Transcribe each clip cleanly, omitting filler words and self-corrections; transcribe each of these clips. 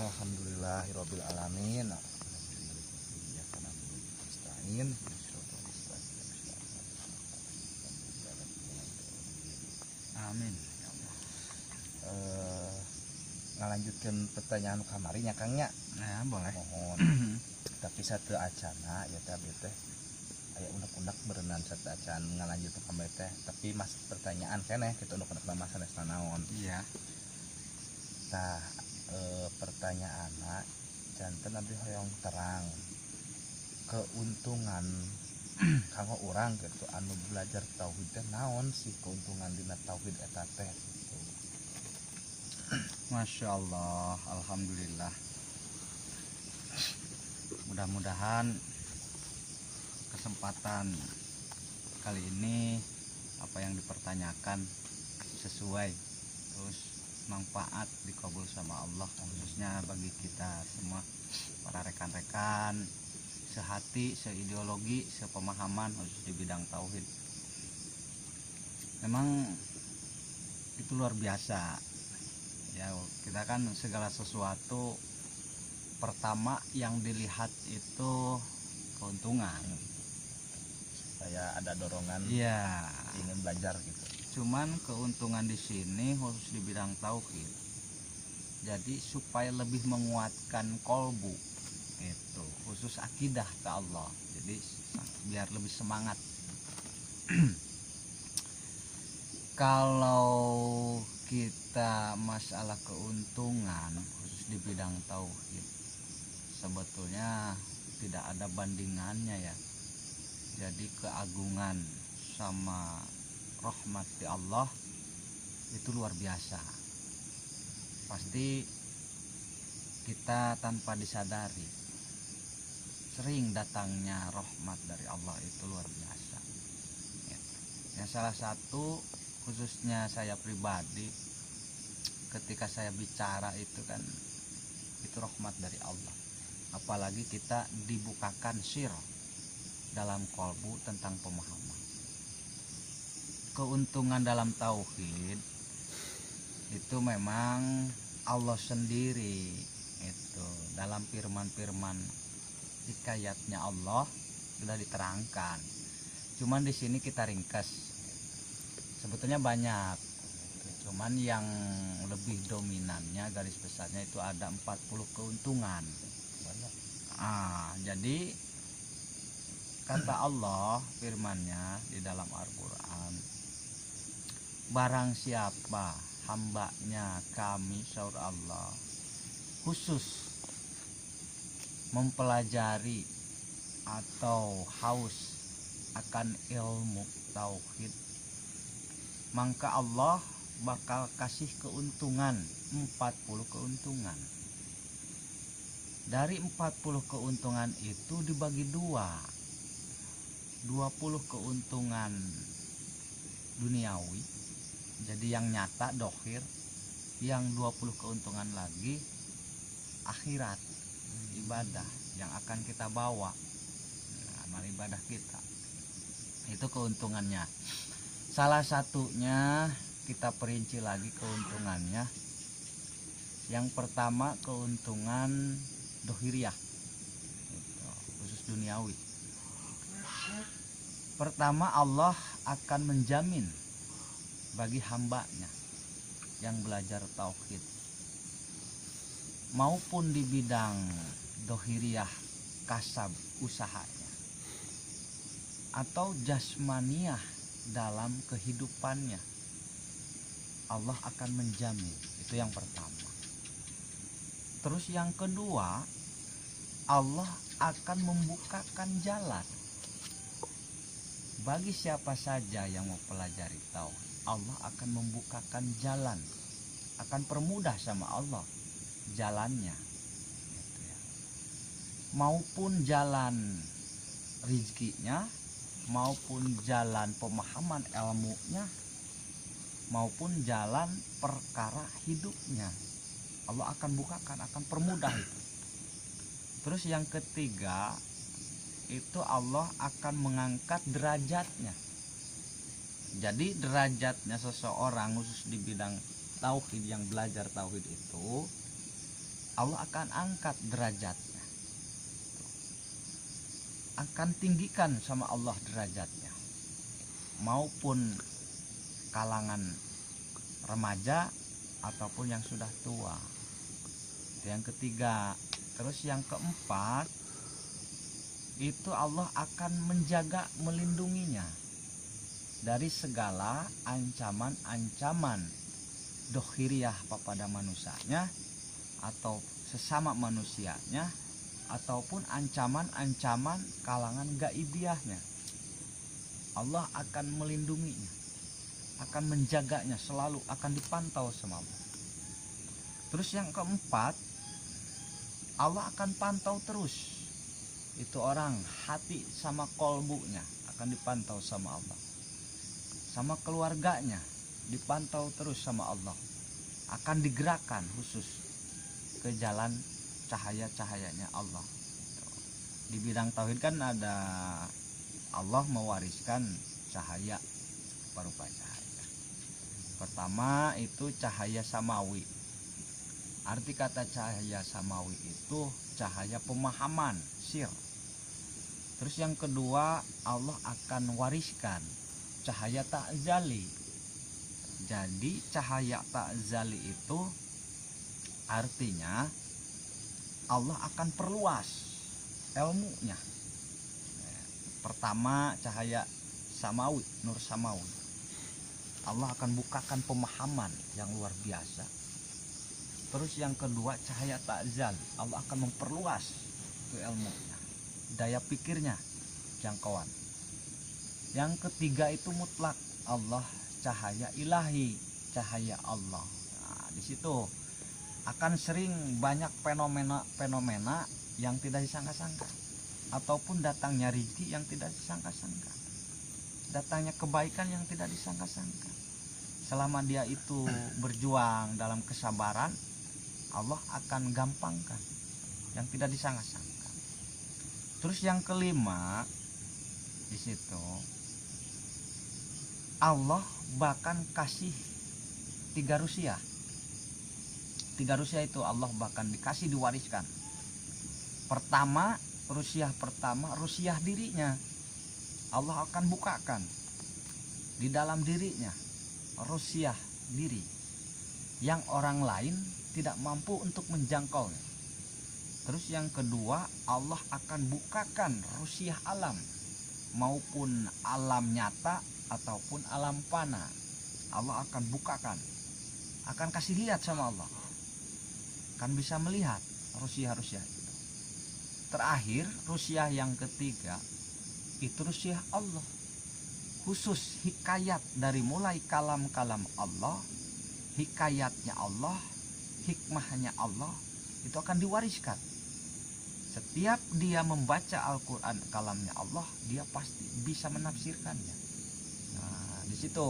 Alhamdulillahirabbil alamin. Amin ya Allah. Ngalanjutkeun pertanyaan kamarinya Kangnya. Nah, boleh. Mohon. Tapi satu acana ya teh aya unek-unek berenang satu acan ngalanjut kamari teh. Tapi masih pertanyaan keneh kita unek-unek nama sanesna naon. Iya. Tah pertanyaanna janten abdi hoyong terang keuntungan kanggo urang gitu anu belajar tauhid teh naon sih keuntungan dina tauhid eta teh gitu. Masya Allah, alhamdulillah. Mudah-mudahan kesempatan kali ini apa yang dipertanyakan sesuai, terus manfaat dikabul sama Allah, khususnya bagi kita semua para rekan-rekan sehati, seideologi, sepemahaman khusus di bidang tauhid. Memang itu luar biasa ya, kita kan segala sesuatu pertama yang dilihat itu keuntungan, Supaya ada dorongan iya. ingin belajar gitu. Cuman keuntungan di sini khusus di bidang tauhid, jadi supaya lebih menguatkan kolbu itu, khusus akidah ke Allah, jadi biar lebih semangat. Kalau kita masalah keuntungan khusus di bidang tauhid, sebetulnya tidak ada bandingannya ya. Jadi keagungan sama rahmat di Allah itu luar biasa. Pasti kita tanpa disadari sering datangnya rahmat dari Allah itu luar biasa. Yang salah satu khususnya saya pribadi, ketika saya bicara itu kan itu rahmat dari Allah. Apalagi kita dibukakan sir dalam kolbu tentang pemahaman. Keuntungan dalam tauhid itu memang Allah sendiri itu dalam firman-firman hikayatnya Allah sudah diterangkan. Cuman di sini kita ringkas. Sebetulnya banyak. Cuman yang lebih dominannya garis besarnya itu ada 40 keuntungan. Banyak. Jadi kata Allah firman-Nya di dalam Al-Qur'an, barang siapa hambanya kami saur Allah khusus mempelajari atau haus akan ilmu tauhid, maka Allah bakal kasih keuntungan 40 keuntungan. Dari 40 keuntungan itu dibagi dua, 20 keuntungan duniawi, jadi yang nyata dohir, yang 20 keuntungan lagi akhirat, ibadah yang akan kita bawa, amal ibadah kita. Itu keuntungannya. Salah satunya kita perinci lagi keuntungannya. Yang pertama keuntungan dohiriyah, khusus duniawi. Pertama, Allah akan menjamin bagi hambanya yang belajar tauhid maupun di bidang dohiriyah kasab usahanya atau jasmaniyah dalam kehidupannya, Allah akan menjamin. Itu yang pertama. Terus yang kedua, Allah akan membukakan jalan bagi siapa saja yang mau pelajari tauhid. Allah akan membukakan jalan, akan permudah sama Allah jalannya, gitu ya. Maupun jalan rizkinya, maupun jalan pemahaman ilmunya, maupun jalan perkara hidupnya, Allah akan bukakan, akan permudah itu. Terus yang ketiga itu Allah akan mengangkat derajatnya. Jadi derajatnya seseorang khusus di bidang tauhid yang belajar tauhid itu Allah akan angkat derajatnya, akan tinggikan sama Allah derajatnya, maupun kalangan remaja ataupun yang sudah tua. Yang ketiga. Terus yang keempat, itu Allah akan menjaga, melindunginya dari segala ancaman-ancaman dohiriyah pada manusianya atau sesama manusianya, ataupun ancaman-ancaman kalangan gaibiyahnya. Allah akan melindunginya, akan menjaganya, selalu akan dipantau sama Allah. Terus yang keempat, Allah akan pantau terus itu orang, hati sama kolbunya akan dipantau sama Allah, sama keluarganya dipantau terus sama Allah, akan digerakkan khusus ke jalan cahaya-cahayanya Allah. Di bidang tauhid kan ada Allah mewariskan cahaya berupa cahaya. Pertama itu cahaya samawi. Arti kata cahaya samawi itu cahaya pemahaman, sir. Terus yang kedua, Allah akan wariskan cahaya ta'zali. Jadi cahaya ta'zali itu artinya Allah akan perluas ilmunya. Pertama cahaya samawi, nur samawi. Allah akan bukakan pemahaman yang luar biasa. Terus yang kedua cahaya ta'zal, Allah akan memperluas itu ilmunya, daya pikirnya, jangkauan. Yang ketiga itu mutlak, Allah cahaya ilahi, cahaya Allah. Nah, di situ akan sering banyak fenomena yang tidak disangka-sangka, ataupun datangnya rezeki yang tidak disangka-sangka, datangnya kebaikan yang tidak disangka-sangka. Selama dia itu berjuang dalam kesabaran, Allah akan gampangkan yang tidak disangka-sangka. Terus yang kelima, di situ Allah bahkan kasih tiga rusiah. Tiga rusiah itu Allah bahkan dikasih, diwariskan. Pertama, rusiah pertama, rusiah dirinya. Allah akan bukakan di dalam dirinya rusiah diri yang orang lain tidak mampu untuk menjangkaunya. Terus yang kedua, Allah akan bukakan rusiah alam, maupun alam nyata ataupun alam fana. Allah akan bukakan, akan kasih lihat sama Allah, akan bisa melihat rusiah-rusiah itu. Terakhir, rusiah yang ketiga itu rusiah Allah, khusus hikayat dari mulai kalam-kalam Allah, hikayatnya Allah, hikmahnya Allah itu akan diwariskan. Setiap dia membaca Al-Quran kalamnya Allah, dia pasti bisa menafsirkannya. Nah, di situ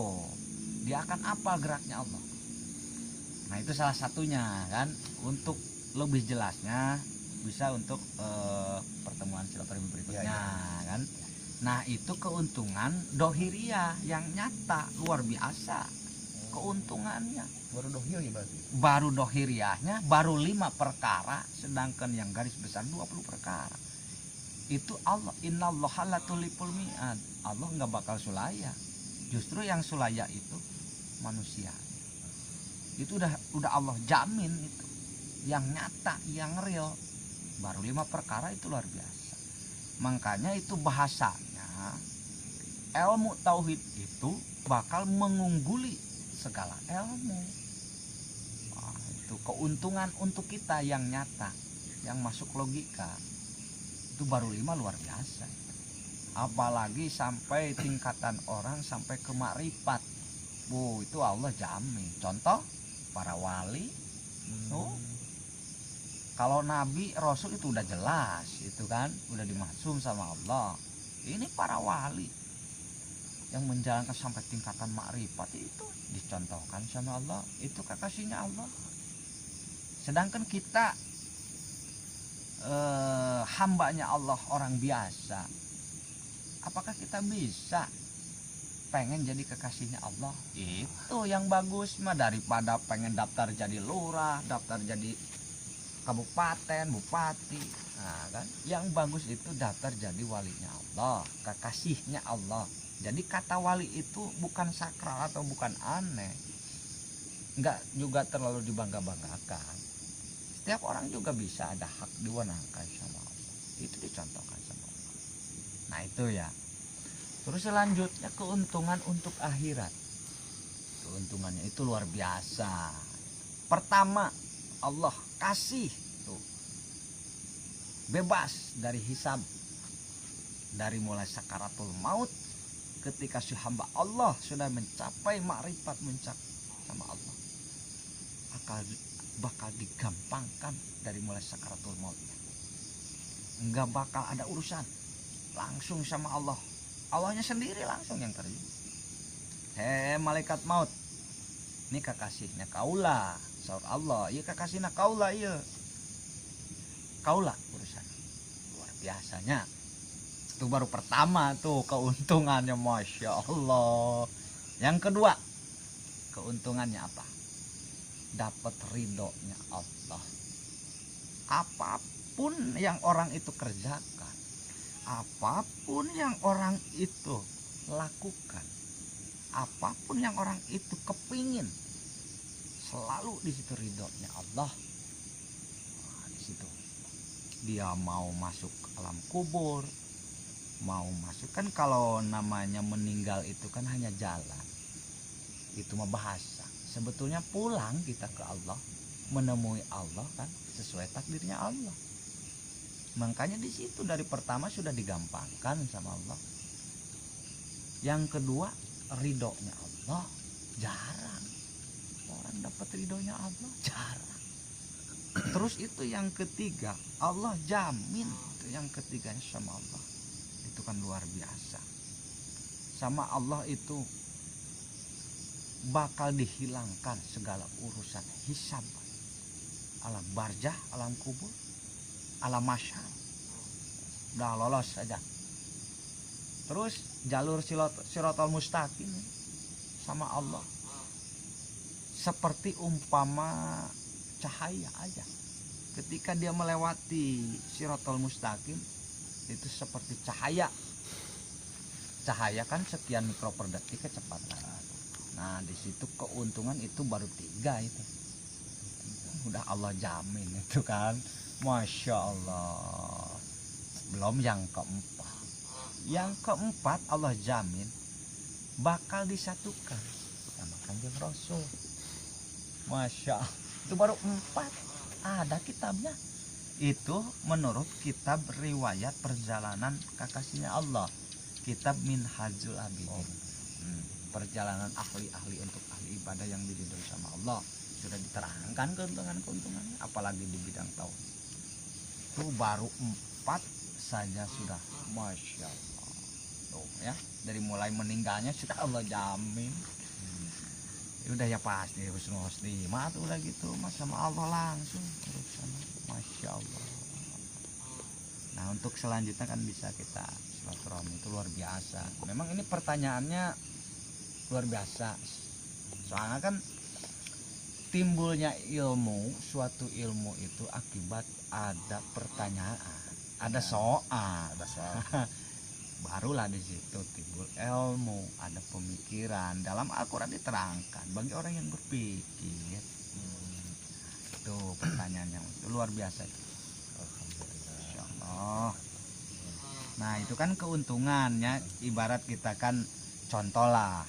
dia akan apa geraknya Allah. Nah, itu salah satunya kan. Untuk lebih jelasnya bisa untuk pertemuan silaturahmi berikutnya kan. Nah, itu keuntungan dohiriyah yang nyata luar biasa. Keuntungannya baru dohir ya berarti. Baru dohiriyahnya baru 5 perkara, sedangkan yang garis besar 20 perkara. Itu Allah, innallaha latulipul mi'ad. Allah nggak bakal sulaya. Justru yang sulaya itu manusia. Itu udah Allah jamin itu. Yang nyata, yang real. Baru 5 perkara itu luar biasa. Makanya itu bahasanya ilmu tauhid itu bakal mengungguli segala ilmu. Nah, itu keuntungan untuk kita yang nyata, yang masuk logika. Itu baru 5 luar biasa. Apalagi sampai tingkatan orang sampai ke makrifat. Itu Allah jamin. Contoh para wali. Kalau nabi rasul itu udah jelas, itu kan udah dimaksum sama Allah. Ini para wali yang menjalankan sampai tingkatan makrifat itu dicontohkan sama Allah, itu kekasihnya Allah. Sedangkan kita hambanya Allah, orang biasa, apakah kita bisa pengen jadi kekasihnya Allah? Itu yang bagus mah, daripada pengen daftar jadi lurah, daftar jadi kabupaten, bupati. Nah, kan yang bagus itu daftar jadi walinya Allah, kekasihnya Allah. Jadi kata wali itu bukan sakral atau bukan aneh, enggak juga terlalu dibangga-banggakan. Setiap orang juga bisa ada hak diwenangkan sama Allah, itu dicontohkan sama Allah. Nah itu ya. Terus selanjutnya keuntungan untuk akhirat, keuntungannya itu luar biasa. Pertama, Allah kasih tuh bebas dari hisab, dari mulai sakaratul maut. Ketika si hamba Allah sudah mencapai makrifat, mencapai sama Allah, bakal digampangkan dari mulai sakaratul mautnya. Enggak bakal ada urusan, langsung sama Allah. Allahnya sendiri langsung yang terjadi. Malaikat maut, ini kekasihnya kaula, saur Allah, iya kekasihnya kaula, iya kaula urusan luar biasanya. Itu baru pertama tuh keuntungannya, Masya Allah. Yang kedua, keuntungannya apa? Dapat ridhonya Allah. Apapun yang orang itu kerjakan, apapun yang orang itu lakukan, apapun yang orang itu kepingin, selalu di situ ridhonya Allah. Nah, di situ dia mau masuk alam kubur, mau masuk, kan kalau namanya meninggal itu kan hanya jalan, itu mah bahasa. Sebetulnya pulang kita ke Allah, menemui Allah kan sesuai takdirnya Allah. Makanya di situ dari pertama sudah digampangkan sama Allah. Yang kedua, ridhonya Allah jarang. Orang dapat ridhonya Allah jarang. Terus itu yang ketiga, Allah jamin. Itu yang ketiganya sama Allah. Itu kan luar biasa. Sama Allah itu bakal dihilangkan segala urusan hisab, alam barzah, alam kubur, alam masyar, udah lolos saja. Terus jalur siratal mustaqim sama Allah seperti umpama cahaya aja. Ketika dia melewati siratal mustaqim, itu seperti cahaya. Cahaya kan sekian mikro per detik kecepatan. Nah di situ keuntungan itu baru 3 itu. Udah Allah jamin itu kan. Masya Allah. Belum yang keempat. Yang keempat Allah jamin bakal disatukan sama Kanjeng Rasul. Masya Allah. Itu baru 4. Ada kitabnya. Itu menurut kitab riwayat perjalanan kekasihnya Allah, kitab Minhajul Abidin. Perjalanan ahli-ahli untuk ahli ibadah yang diridhoi sama Allah, sudah diterangkan keuntungan-keuntungannya, apalagi di bidang tauhid. Itu baru 4 saja sudah Masya Allah. Tuh ya, dari mulai meninggalnya sudah Allah jamin. Udah ya pasti husnul khotimah tuh udah gitu mas sama Allah langsung urusan. Masya Allah. Nah untuk selanjutnya kan bisa kita silaturahmi, itu luar biasa. Memang ini pertanyaannya luar biasa. Soalnya kan timbulnya ilmu, suatu ilmu itu akibat ada pertanyaan, ada soal, barulah di situ timbul ilmu, ada pemikiran. Dalam Al-Quran diterangkan bagi orang yang berpikir. Itu pertanyaannya itu luar biasa itu. Insya Allah. Nah itu kan keuntungannya, ibarat kita kan contoh lah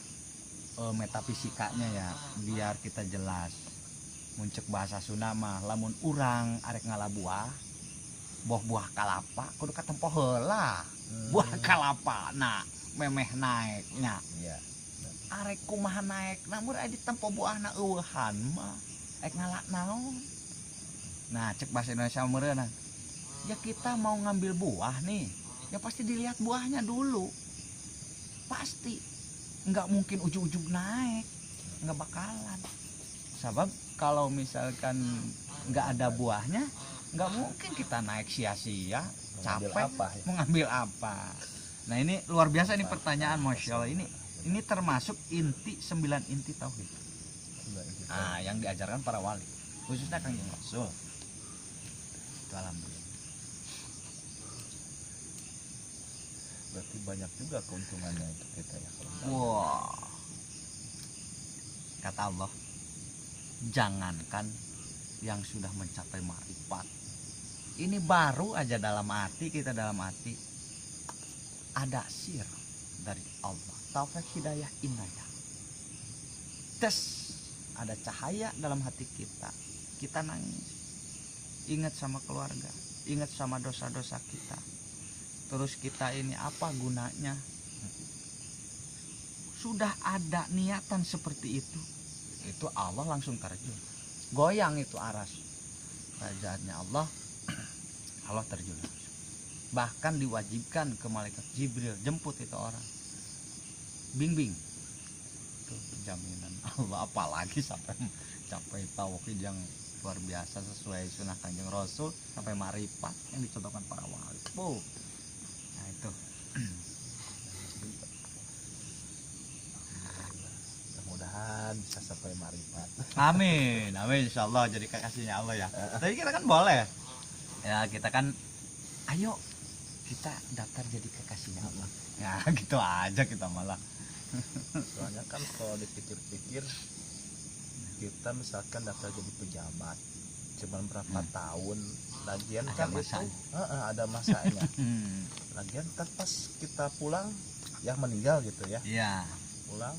metafisikanya ya, biar kita jelas. Muncul bahasa Sunda mah lamun urang arek ngalabuah buah kalapa kudu katempo heula. Buah kalapa nah memeh naiknya. Iya. Arek kumaha naik namun aya ditempo buahna eueuhan mah ek ngalak naon. Nah cek bahasa Indonesia meureunna. Ya kita mau ngambil buah nih, ya pasti dilihat buahnya dulu. Pasti nggak mungkin ujug-ujug naik, nggak bakalan. Sebab kalau misalkan nggak ada buahnya, nggak mungkin kita naik sia-sia, capek mengambil apa. Nah ini luar biasa nih pertanyaan, Masya Allah. Ini termasuk inti 9 inti tauhid. Yang diajarkan para wali, khususnya Kanjeng Rasul. alhamdulillah. Berarti banyak juga keuntungannya untuk kita ya kalau belajar. Wah, kata Allah, jangankan yang sudah mencapai ma'rifat, ini baru aja dalam hati kita, dalam hati ada sir dari Allah, taufik hidayah inayah, tes ada cahaya dalam hati kita nangis, ingat sama keluarga, ingat sama dosa-dosa kita. Terus kita ini apa gunanya? Sudah ada niatan seperti itu Allah langsung terjun, goyang itu aras kerajaannya Allah terjun langsung. Bahkan diwajibkan ke malaikat Jibril jemput itu orang, bimbing. Itu jaminan Allah, apalagi sampai capai tauhid yang luar biasa sesuai sunnah Kanjeng Rasul, sampai marifat yang dicontohkan para wali. Nah itu. Mudah-mudahan bisa sampai marifat. Amin, insyaallah jadi kekasihnya Allah ya. Tapi kita kan boleh ya, kita kan ayo kita daftar jadi kekasihnya Allah ya, gitu aja kita malah. Soalnya kan kalau dipikir-pikir, kita misalkan daftar jadi pejabat cuman berapa tahun, lagian Ada kan masanya. itu ada masanya. Lagian kan pas kita pulang ya meninggal gitu ya, Iya. pulang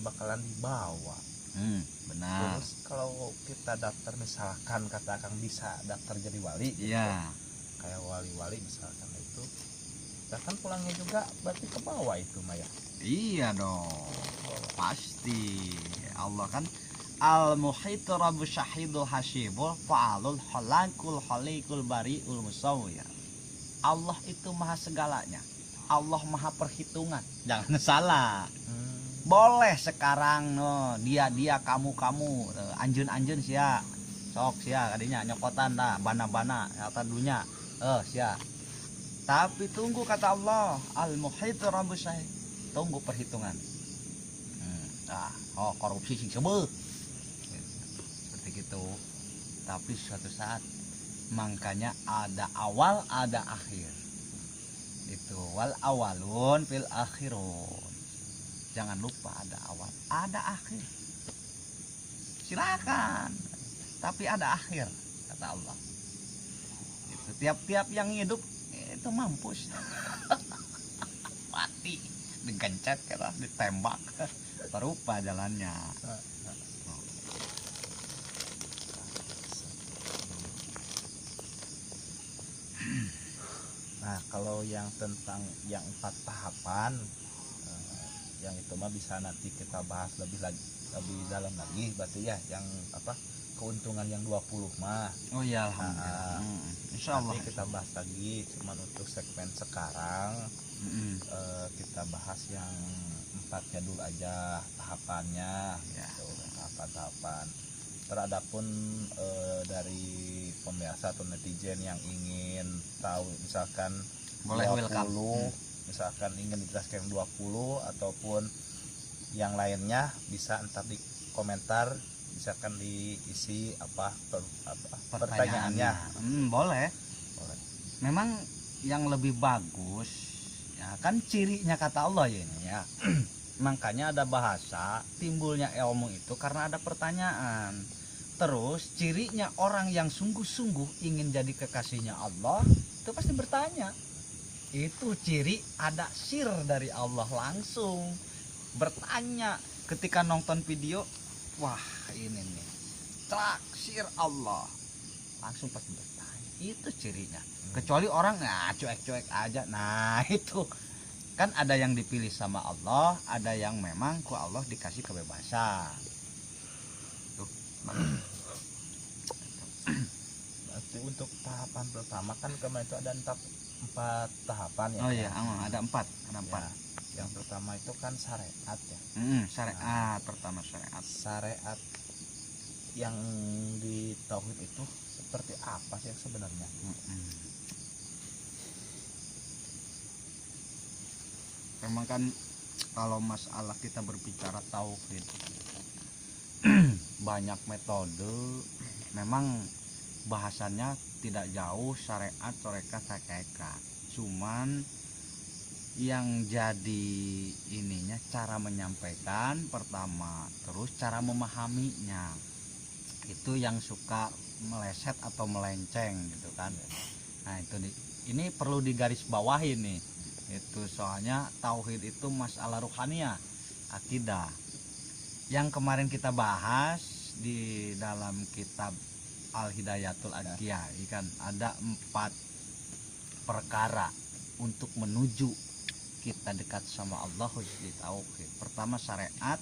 bakalan dibawa. Benar. Terus kalau kita daftar misalkan kata Kang bisa daftar jadi wali gitu, Iya. kayak wali-wali misalkan itu, ya kan pulangnya juga berarti ke bawah itu Maya. Iya dong, pasti. Allah kan al-muhitu rabbu syahidul hasibul fa'alul halakul halikul bari'ul musawwir. Allah itu maha segalanya, Allah maha perhitungan, jangan salah. Boleh sekarang no, dia kamu anjun sia sok sia kadinya nyokotan dah bana kata dunya sia. Tapi tunggu kata Allah al-muhitu rabbu syahid, tunggu perhitungan. Korupsi sing sebel seperti gitu. Tapi suatu saat, makanya ada awal ada akhir. Itu wal awalun fil akhirun. Jangan lupa ada awal ada akhir. Silakan, tapi ada akhir kata Allah. Itu tiap-tiap yang hidup itu mampus. Mati digencet kira ditembak berupa jalannya. Nah kalau yang tentang yang 4 tahapan, yang itu mah bisa nanti kita bahas lebih dalam lagi berarti ya, yang apa keuntungan yang 20 mah. Oh ya alhamdulillah. Insyaallah Nanti kita bahas lagi, cuman untuk segmen sekarang kita bahas yang 4-nya dulu aja tahapannya Ya. gitu, tahapan-tahapan. Teradapun dari pemirsa atau netizen yang ingin tahu misalkan boleh 20, welcome. misalkan ingin dijelaskan 20 ataupun yang lainnya, bisa entar di komentar, misalkan diisi apa pertanyaannya. Boleh. Memang yang lebih bagus ya kan cirinya kata Allah ya ini ya. Makanya ada bahasa, timbulnya ilmu itu karena ada pertanyaan. Terus cirinya orang yang sungguh-sungguh ingin jadi kekasihnya Allah itu pasti bertanya. Itu ciri ada sir dari Allah, langsung bertanya ketika nonton video. Wah ini nih taksir Allah, langsung pasti bertanya. Itu cirinya. Kecuali orang cuek-cuek aja. Nah itu kan ada yang dipilih sama Allah, ada yang memang ku Allah dikasih kebebasan. Tuh. Nanti untuk tahapan pertama kan kemarin itu ada 4 tahapan ya. Oh iya, ada 4. Ya, yang pertama itu kan syariat ya. Syariat pertama, syariat yang di tauhid itu seperti apa sih sebenarnya? Memang kan kalau masalah kita berbicara tauhid banyak metode. Memang bahasannya tidak jauh syariat torekat hakikat, cuman yang jadi ininya cara menyampaikan pertama, terus cara memahaminya itu yang suka meleset atau melenceng gitu kan. Nah itu ini perlu digarisbawahi nih, itu soalnya tauhid itu masalah ruhaniyah, akidah. Yang kemarin kita bahas di dalam kitab Al-Hidayatul Adhiyai kan ada 4 perkara untuk menuju kita dekat sama Allah di tauhid. Pertama syariat,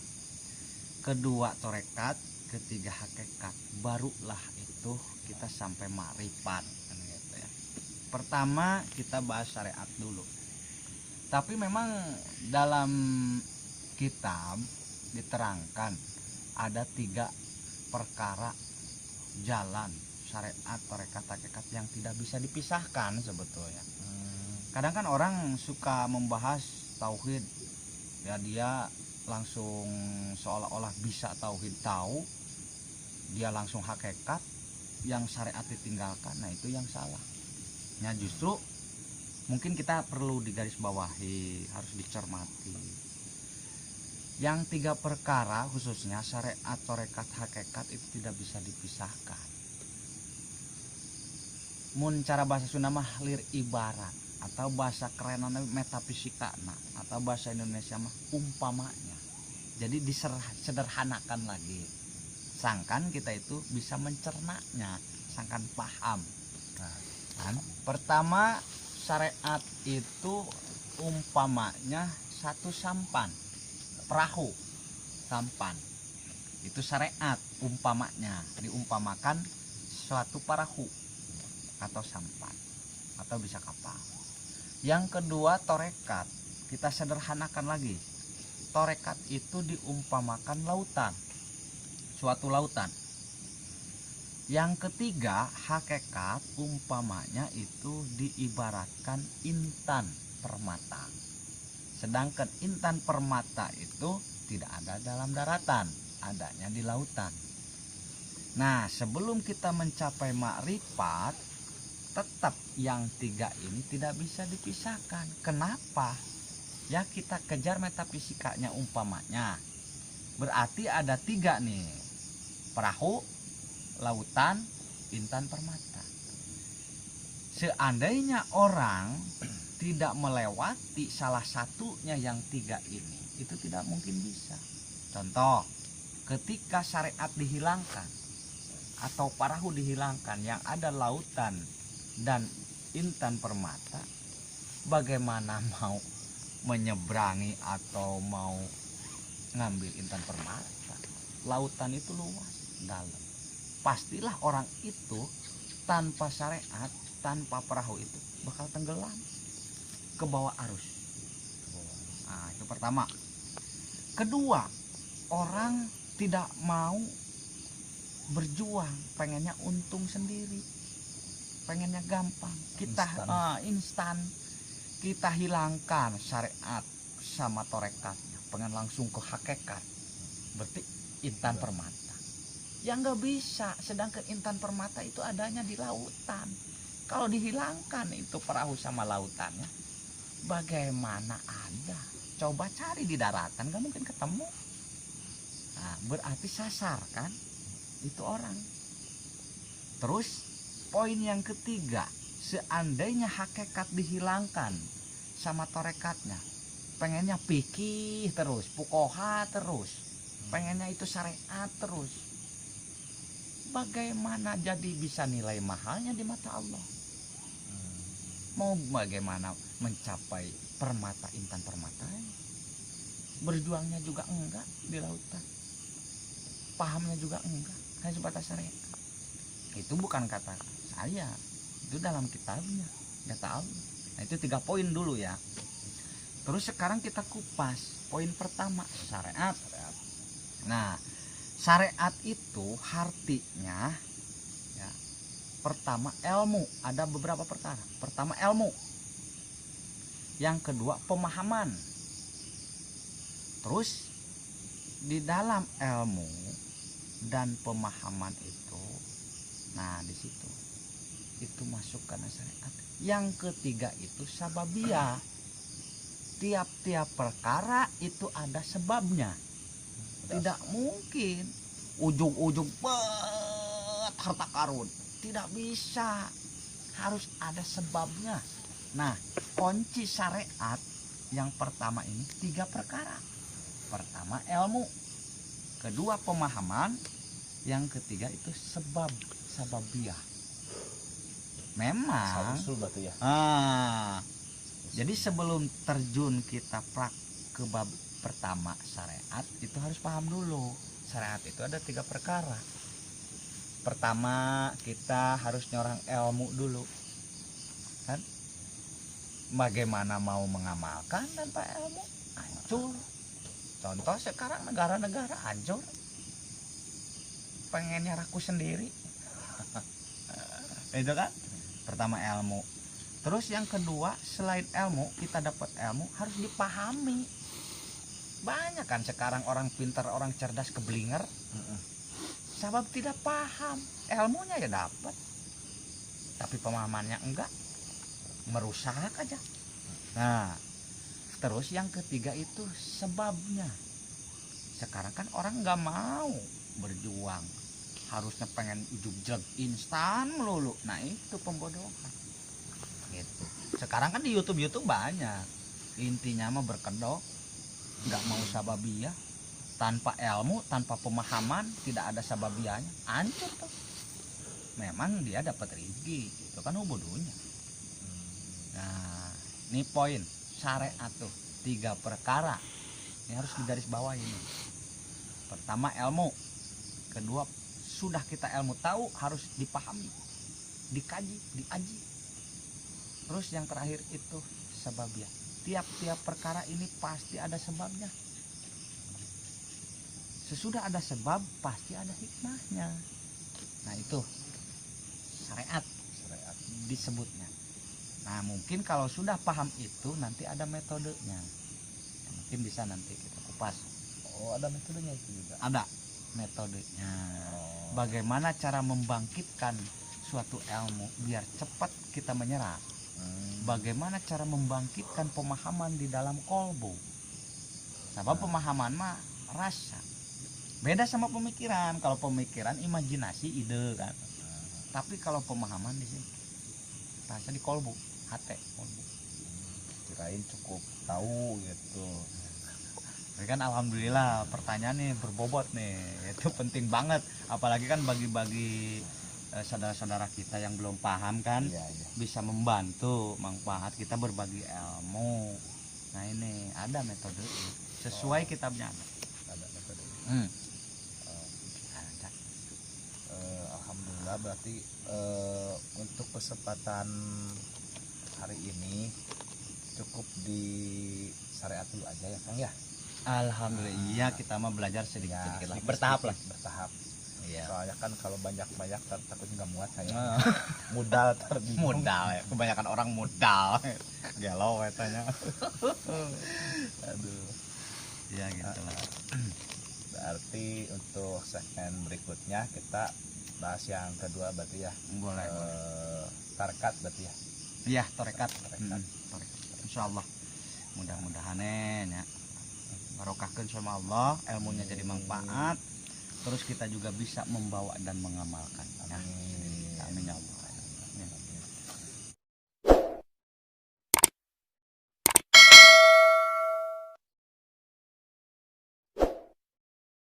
kedua torekat, ketiga hakikat, barulah itu kita sampai makrifat gitu ya. Pertama kita bahas syariat dulu, tapi memang dalam kitab diterangkan ada 3 perkara jalan syariat torekat hakikat yang tidak bisa dipisahkan sebetulnya. Kadang kan orang suka membahas tauhid ya, dia langsung seolah-olah bisa tauhid tahu, dia langsung hakikat, yang syariat ditinggalkan. Nah itu yang salah. Nah justru mungkin kita perlu digarisbawahi, harus dicermati. Yang 3 perkara khususnya syariat torekat hakikat itu tidak bisa dipisahkan. Mun cara bahasa Sunda mah lir ibarat, atau bahasa kerenana metafisika, atau bahasa Indonesia mah umpamanya. Jadi disederhanakan lagi, sangkan kita itu bisa mencernanya, sangkan paham. Kan? Pertama syariat itu umpamanya satu sampan, perahu sampan, itu syariat umpamanya, diumpamakan suatu perahu atau sampan atau bisa kapal. Yang kedua torekat, kita sederhanakan lagi, torekat itu diumpamakan lautan, suatu lautan. Yang ketiga hakikat, umpamanya itu diibaratkan intan permata. Sedangkan intan permata itu tidak ada dalam daratan, adanya di lautan. Nah sebelum kita mencapai makrifat, tetap yang 3 ini tidak bisa dipisahkan. Kenapa? Ya kita kejar metafisikanya umpamanya. Berarti ada 3 nih, perahu, lautan, intan permata. Seandainya orang tidak melewati salah satunya yang 3 ini, itu tidak mungkin bisa. Contoh, ketika syariat dihilangkan atau perahu dihilangkan, yang ada lautan dan intan permata, bagaimana mau menyeberangi atau mau ngambil intan permata? Lautan itu luas, dalam. Pastilah orang itu tanpa syariat, tanpa perahu itu bakal tenggelam ke bawah arus. Nah, itu pertama. Kedua, orang tidak mau berjuang, pengennya untung sendiri, pengennya gampang, kita instan. Kita hilangkan syariat sama torekatnya, pengen langsung ke hakikat, berarti intan permata. Ya nggak bisa, sedangkan intan permata itu adanya di lautan. Kalau dihilangkan itu perahu sama lautannya, bagaimana ada? Coba cari di daratan, nggak mungkin ketemu. Nah, berarti sasar kan itu orang. Terus poin yang ketiga, seandainya hakikat dihilangkan sama torekatnya, pengennya pikih terus, pukoha terus, pengennya itu syariat terus, bagaimana jadi bisa nilai mahalnya di mata Allah? Mau bagaimana mencapai permata intan permata? Berjuangnya juga enggak di lautan, pahamnya juga enggak, hanya sebatas syariat. Itu bukan kata saya, itu dalam kitabnya, kata Allah. Nah itu 3 poin dulu ya. Terus sekarang kita kupas poin pertama, syariat. Nah syariat itu artinya ya, pertama ilmu, ada beberapa perkara. Pertama ilmu, yang kedua pemahaman. Terus di dalam ilmu dan pemahaman itu Nah di situ itu masuk karena syariat. Yang ketiga itu sababiyah. Tiap-tiap perkara itu ada sebabnya. Tidak mungkin ujung-ujung harta karun. Tidak bisa. Harus ada sebabnya. Nah, kunci syariat yang pertama ini 3 perkara. Pertama ilmu, kedua pemahaman, yang ketiga itu sababiyah. Memang usul batu ya. Jadi sebelum terjun kita ke bab pertama syariat itu harus paham dulu. Syariat itu ada 3 perkara. Pertama kita harus nyorang ilmu dulu. Kan? Bagaimana mau mengamalkan tanpa ilmu? Hancur. Contoh sekarang negara-negara hancur. Pengennya raku sendiri. Itu kan? Pertama ilmu. Terus yang kedua, selain ilmu, kita dapat ilmu harus dipahami. Banyak kan sekarang orang pintar, orang cerdas keblinger. Sebab tidak paham. Ilmunya ya dapat, tapi pemahamannya enggak. Merusak aja. Nah, terus yang ketiga itu sebabnya. Sekarang kan orang nggak mau berjuang. Harusnya pengen ujug-jug instan melulu. Nah itu pembodohan gitu. Sekarang kan di YouTube banyak. Intinya mah berkedok, nggak mau sababiyah. Tanpa ilmu, tanpa pemahaman, tidak ada sababiyahnya, hancur tuh. Memang dia dapat rezeki, itu kan bodohnya. Nah ini poin syariat tuh 3 perkara. Ini harus digaris bawah ini. Pertama ilmu, kedua sudah kita ilmu tahu harus dipahami, dikaji, diaji. Terus yang terakhir itu sababiyah. Tiap-tiap perkara ini pasti ada sebabnya. Sesudah ada sebab pasti ada hikmahnya. Nah itu syariat disebutnya. Nah mungkin kalau sudah paham itu nanti ada metodenya. Mungkin bisa nanti kita kupas. Oh ada metodenya itu juga. Ada metodenya. Bagaimana cara membangkitkan suatu ilmu biar cepat kita menyerap. Bagaimana cara membangkitkan pemahaman di dalam kolbu. Sebab pemahaman mah rasa. Beda sama pemikiran. Kalau pemikiran imajinasi, ide kan. Tapi kalau pemahaman di sini rasa di kolbu, hati kolbu. Kirain cukup tahu gitu. Tapi kan alhamdulillah pertanyaan nih berbobot nih, itu penting banget, apalagi kan bagi-bagi saudara-saudara kita yang belum paham kan, Iya. bisa membantu manfaat kita berbagi ilmu. Nah ini ada metode sesuai kitabnya. Ada metode. Ada. Alhamdulillah berarti untuk kesempatan hari ini cukup di syariat dulu aja ya Kang ya. Alhamdulillah iya kita mah belajar sedikit-sedikit lah, sedikit-sedikit, bertahap lah. bertahap. Iya. Soalnya kan kalau banyak-banyak takut nggak muat saya. Modal terbingung. Modal ya, kebanyakan orang modal. Galau katanya. Aduh. Ya gitu lah. Berarti untuk segmen berikutnya kita bahas yang kedua berarti ya. Boleh. Tarekat berarti ya. Iya, torekat. Tarekat. Insyaallah. Mudah-mudahan ya. Barokahkeun sama Allah, ilmunya jadi manfaat. Terus kita juga bisa membawa dan mengamalkan. Amin. Amin ya Allah.